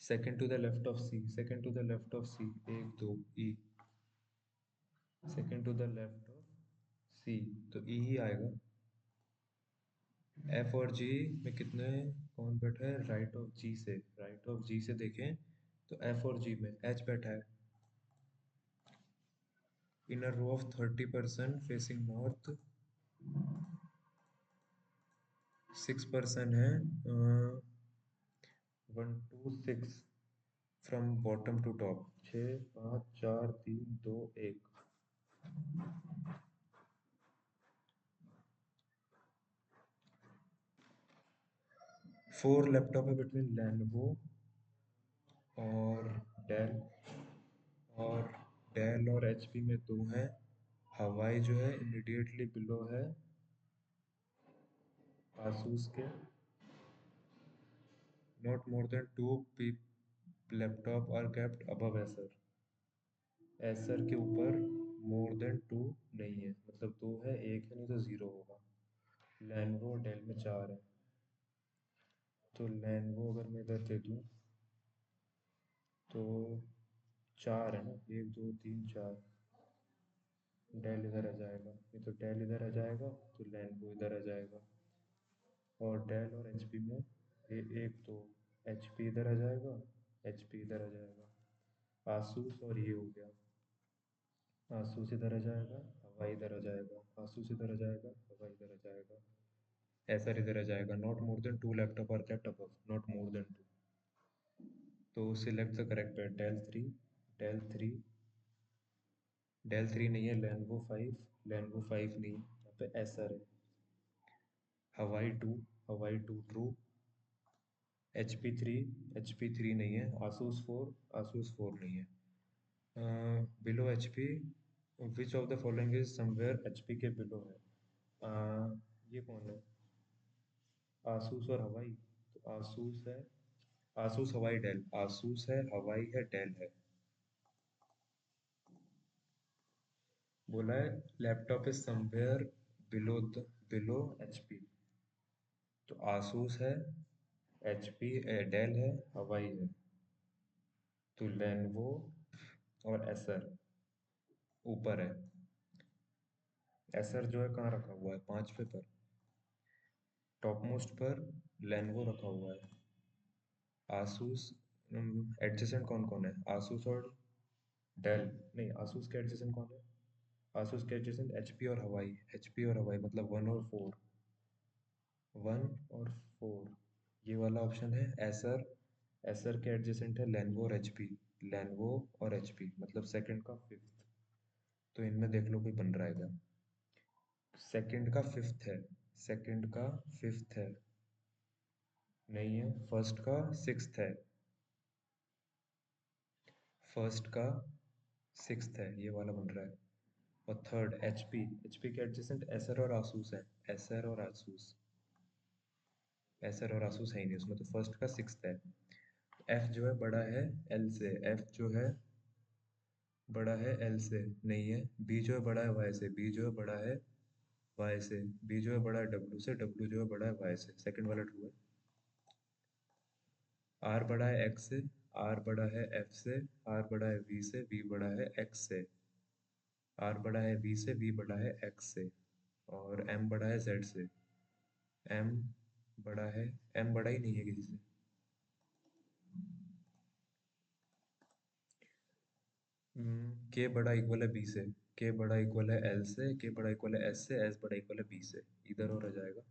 Second to the left of C, second to the left of C, एक दो E, second to the left of C, तो E ही आएगा। F और जी में कितने, कौन बैठा है राइट ऑफ जी से? राइट ऑफ जी से देखें तो एफ और जी में एच बैठा है। In a row of 30% facing north, 6% है, 1 2 6 from bottom to top, 6 5 4 3 2 1। 4 laptop है बिटवीन लेनोवो और डेल, और डेल और एचपी में 2 हैं। हवाई जो है इमीडिएटली बिलो है आसूस के। Not more than 2 laptop are kept above Acer, Acer के ऊपर मोर देन 2 नहीं है, मतलब 2 है, एक है, नहीं तो 0 होगा। लैनवो डेल में 4 है, तो लैनवो अगर मैं इधर दे दूँ तो 4 है ना, 1 2 3 4। डेल इधर आ जाएगा, नहीं तो डेल इधर आ जाएगा, तो लैनवो इधर आ जाएगा। और डेल और एचपी में ये एक तो एचपी इधर आ जाएगा, एचपी इधर आ जाएगा। आसूस और ये हो गया, आसूस इधर आ जाएगा, हवा इधर आ जाएगा, आसूस इधर आ जाएगा, हवा इधर आ जाएगा, ऐसा इधर आ जाएगा। Not more than 2 laptop are kept above, not more than 2। तो सिलेक्ट द करेक्ट है Dell three, Dell three, Dell three नहीं है, लेनवो फाइव, लेनवो फाइव नहीं है, यहाँ पे एसर है। Huawei two, Huawei two true. H P three, H P three नहीं है। आसूस फोर, आसूस फोर नहीं है। Below H P, which of the following is somewhere H P के बिलो है? ये कौन है? आसूस और हवाई, तो आसूस है, आसूस हवाई डेल, आसूस है हवाई है डेल है। बोला है laptop is somewhere below the, below HP, तो आसूस है, HP डेल है, हवाई है, तो लेनवो और एसर ऊपर है। एसर जो है कहाँ रखा हुआ है, 5वें पर, टॉप मोस्ट पर लेनवो रखा हुआ है। आसूस एडजेसेंट कौन कौन है, आसूस और डेल, नहीं आसूस के एडजेसेंट कौन है, आसूस के एडजेसेंट एचपी और हवाई, एचपी और हवाई मतलब 1 और 4, 1 और 4, ये वाला ऑप्शन है एसर। एसर के एडजेसेंट है लेनवो और एचपी, लेनवो और एचपी मतलब सेकंड का फिफ्थ। तो इनमें देख लो कोई बन रहा है क्या, सेकंड का फिफ्थ है, सेकंड का फिफ्थ है, नहीं है, फर्स्ट का सिक्स्थ है, फर्स्ट का सिक्स्थ है, ये वाला बन रहा है। और थर्ड एचपी, एचपी के एडजेसेंट एसर और आसूस है, एसर और आसूस, एसर और आसूस है ही नहीं उसमें, तो फर्स्ट का सिक्स्थ है। एफ जो है बड़ा है एल से, एफ जो है बड़ा है एल से, नहीं है। बी जो है बड़ा है वाई से, बी जो है बड़ा है वाई से, बी जो है बड़ा है डब्ल्यू से, डब्ल्यू जो है बड़ा है वाई से, सेकंड वाला ट्रू है। आर बड़ा है एक्स से, आर बड़ा है एफ से, आर बड़ा है वी से, वी बड़ा है एक्स से, आर बड़ा है वी से, वी बड़ा है एक्स से, और एम बड़ा है जेड से, एम बड़ा है, एम बड़ा ही नहीं है किसी से। के बड़ा इक्वल है बी से, के बड़ा इक्वल है एल से, के बड़ा इक्वल है एस से, एस बड़ा इक्वल है बी से, इधर और आ जाएगा।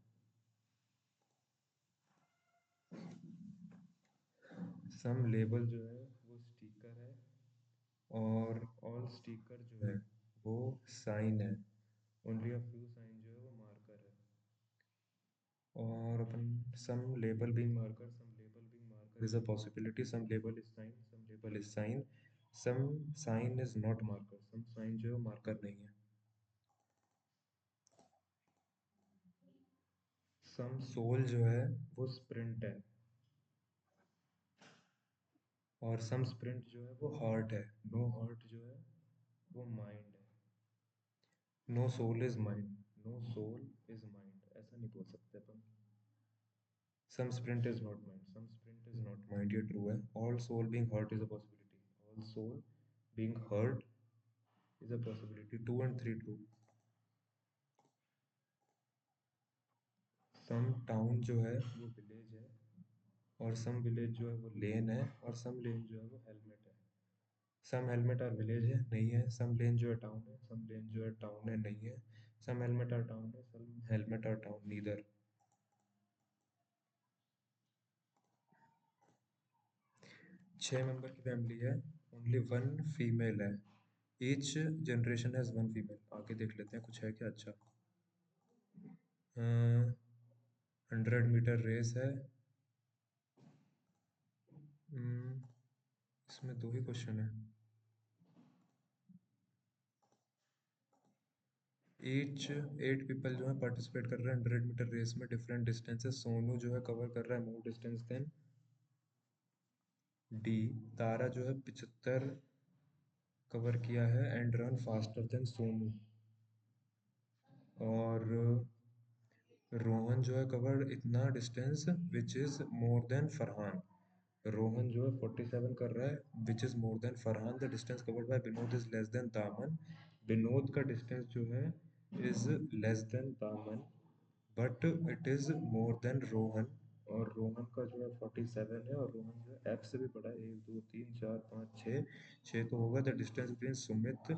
सम लेबल जो है वो स्टिकर है, और ऑल स्टिकर जो है वो साइन है, ओनली अ फ्यू साइन जो है वो मार्कर है। और अपन some label being marker, some label being marker is a possibility, some label is sign, some label is sign, some sign is not marker, some sign जो है marker नहीं है। सम सोल जो है वो स्प्रिंट है, और सम स्प्रिंट जो है वो हार्ट है, नो हार्ट जो है वो माइंड है। No soul is mind, no soul is mind ऐसा नहीं बोल सकते अपन। Some sprint is not mind, some sprint is not mind, ये ट्रू है। All soul being hurt is a possibility, all soul being hurt is a possibility, 2 and 3 true. Some town जो है वो विलेज है, और सम विलेज जो है वो लेन है, और सम लेन जो है वो हेलमेट है। सम हेलमेट और विलेज है, नहीं है। सम लेन जो है टाउन है, सम लेन जो है टाउन है, नहीं है। सम हेलमेट और टाउन है, सम हेलमेट और टाउन नीदर। 6 मेंबर की फैमिली है, ओनली वन फीमेल है, each generation has one female. आगे देख लेते हैं कुछ है क्या अच्छा। 100 मीटर रेस है। हम्म, इसमें दो ही क्वेश्चन है। ईच 8 पीपल जो है पार्टिसिपेट कर रहे हैं 100 मीटर रेस में, डिफरेंट डिस्टेंसेस। सोनू जो है कवर कर रहा है मोर डिस्टेंस देन डी। तारा जो है 75 कवर किया है and run faster than Sonu. और रोहन जो है कवर इतना distance which is more then Farhan. Rohan जो है 47 कर रहा है which is more then Farhan. The distance covered bye Vinod is less than दामन। विनोद का डिस्टेंस जो है इज लेस देन दामन, but it is more then Rohan. और रोहन का जो है 47 है, और रोहन जो है एफ से भी बड़ा है, 1 2 3 4 5 6, 6 तो होगा। The distance between Sumit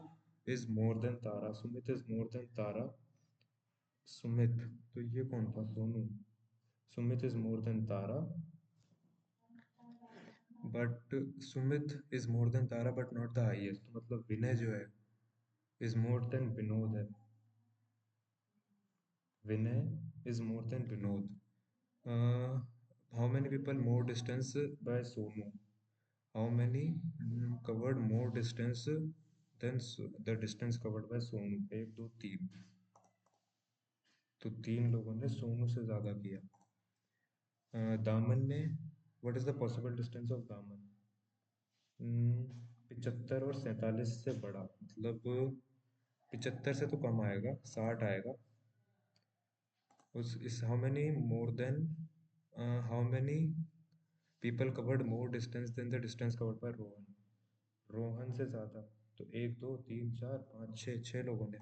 is more than Tara, Sumit is more than Tara. Sumit, तो ये कौन था, Sonu. Sumit is more than Tara, but Sumit is more than Tara but not the highest, तो मतलब विनय जो है इज मोर देन विनोद है, Vinay is more than Vinod. How many people more distance by Sonu, how many covered more distance than the distance covered by Sonu, 1 2 3, तो 3 लोगों ने सोनू से ज्यादा किया। दामन ने, what is the possible distance of दामन, 75 और 47 से बड़ा, मतलब 75 से तो कम आएगा, 60 आएगा। उस इस how many more than how many people covered more distance than the distance covered by Rohan? Rohan से ज्यादा। तो एक दो तीन चार पाँच छः, छः लोगों ने।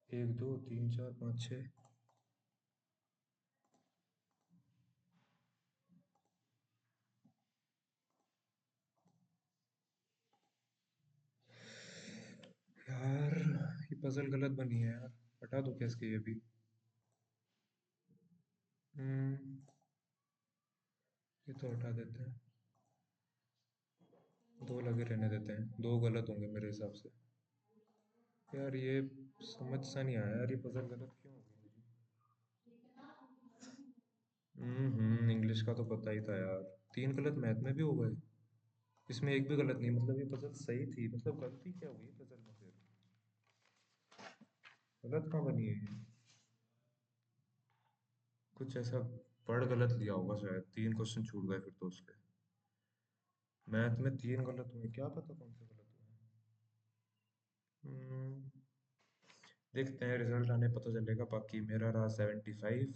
एक दो तीन चार पाँच छः। यार ये पजल गलत बनी है यार। हटा दो क्या इसके ये भी। हम्म, ये तो हटा देते हैं। दो लगे रहने देते हैं, दो गलत होंगे मेरे हिसाब से। यार ये समझ सा नहीं आया यार, ये पजल गलत क्यों हो गई मेरी। इंग्लिश का तो पता ही था यार। तीन गलत मैथ में भी हो गए। इसमें एक भी गलत नहीं, मतलब ये पजल सही थी, मतलब गलती क्या हुई पजल में फिर। गलत कहाँ बनी है ये? कुछ ऐसा पढ़ गलत लिया होगा शायद, तीन क्वेश्चन छूट गए फिर तो उसके। मैथ में तीन गलत हुए, क्या पता कौन से गलत हुए। देखते हैं रिजल्ट आने पता चलेगा। बाकी मेरा रहा 75।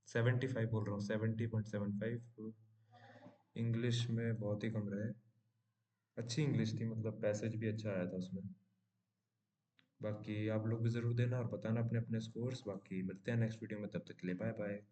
75 बोल रहा हूँ, 70.75। इंग्लिश में बहुत ही कम रहे। अच्छी इंग्लिश थी, मतलब पैसेज भी अच्छा आया था उसमें। बाकी आप लोग भी ज़रूर देना और बताना अपने अपने स्कोर्स। बाकी मिलते हैं नेक्स्ट वीडियो में, तब तक के लिए बाय बाय।